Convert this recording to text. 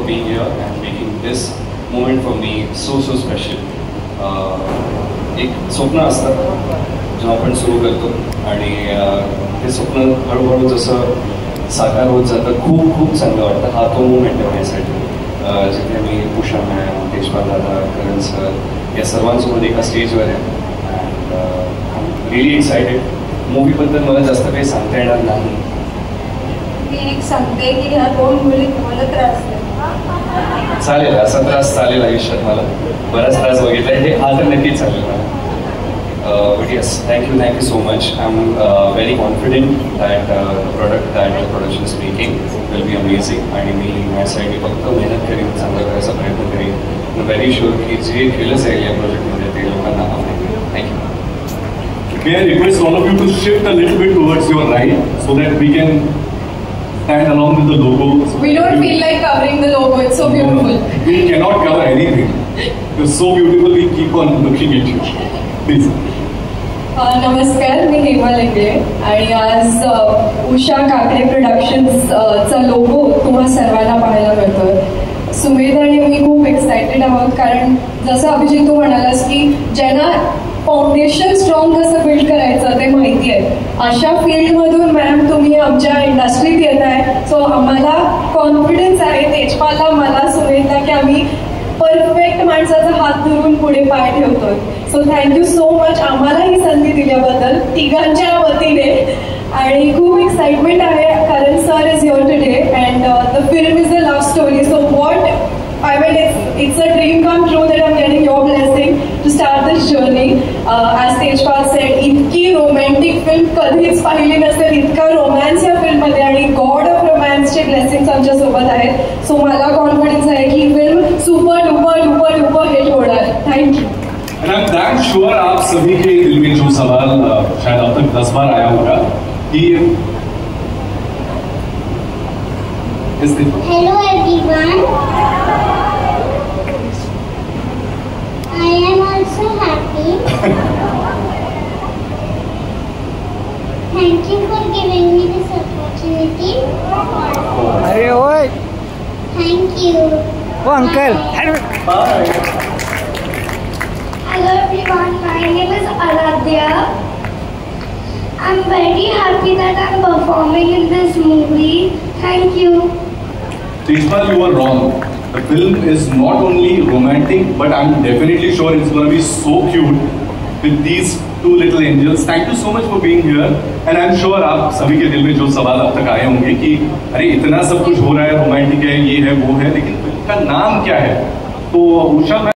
being here and making this moment for me so special. एक स्वप्न असतं जेव्हा आपण सुरू करतो आणि ते स्वप्न हळूहळू जसं साकार होत जातं खूप चांगलं वाटतं. हा तो मोमेंट आहे माझ्यासाठी जिथे मी उषा मॅम, तेजपाल दादा, करण सर या सर्वांसोबत एका स्टेजवर आहे. And really excited. मूवीबद्दल मला जास्त काही सांगता येणार नाही. मी एक सांगते की ह्या 2 मुली तुम्हाला त्रास नाही. चालेल, असा त्रास चालेल आयुष्यात. मला बराच त्रास बघितला आहे, हा तर नक्कीच चालेल मला. But yes, thank you so much. I am very confident that the product that the production is making will be amazing. आणि मी माझ्यासाठी फक्त मेहनत करेन, चांगला करायचा प्रयत्न करेन. आय एम व्हेरी शुअर की जे केलं जाईल या प्रोजेक्टमध्ये ते लोकांना आवडेल. Thank you. May I request all of you to shift a little bit towards your right so that we can stand along with the logo. We don't feel like covering the logo. It's so beautiful. We cannot cover anything. You're so beautiful. We keep on looking at you. Please. नमस्कार, मी हेमा लेगडे आणि आज उषा काकडे प्रोडक्शन्सचा लोगो तुम्हा सर्वांना पाहायला मिळतोय. सुमेध आणि मी खूप excited आहोत कारण जसं अभिजित तू म्हणालास की ज्यांना फाउंडेशन स्ट्रॉंग कसं बिल्ड करायचं ते माहिती आहे, अशा फील्डमधून मॅम तुम्ही आमच्या इंडस्ट्रीत येत आहे. सो आम्हाला कॉन्फिडन्स आहे, तेजपालला, मला, सुमेधला, की आम्ही परफेक्ट माणसाचा हात धरून पुढे पाय ठेवतोय. सो थँक्यू सो मच आम्हाला ही संधी दिल्याबद्दल तिघांच्या वतीने. आणि खूप एक्साइटमेंट आहे कारण sir is here today and the film is a love story. So what I mean, it's a dream come true that I'm getting your blessing to start this journey. As Tejpal said, इतकी romantic film कधीच पाहिली नसेल, इतका romance या फिल्ममध्ये आणि God of रोमॅन्सचे blessings आमच्या सोबत आहेत. सो मला कॉन्फिडन्स आहे की ही फिल्म सुपर डुपर हिट होणार. Thank you. And I'm damn sure आप सभी के दिल में जो सवाल शायद अब तक 10 बार आया होगा कि Hello everyone. I am also happy. Thank you for giving me this opportunity. अरे ओए. Thank you. Oh uncle. Bye. Hello everyone. My name is Aradhya. I'm very happy that I'm performing in this movie. Thank you. Tejpal, you are wrong. The film is not only romantic, but I'm definitely sure it's going to be so cute with these 2 little angels. Thank you so much for being here. And I'm sure आप सभी के दिल में जो सवाल अब तक आए होंगे कि अरे इतना सब कुछ हो रहा है, रोमांटिक है, ये है, वो है, लेकिन फिल्म का नाम क्या है? तो उषा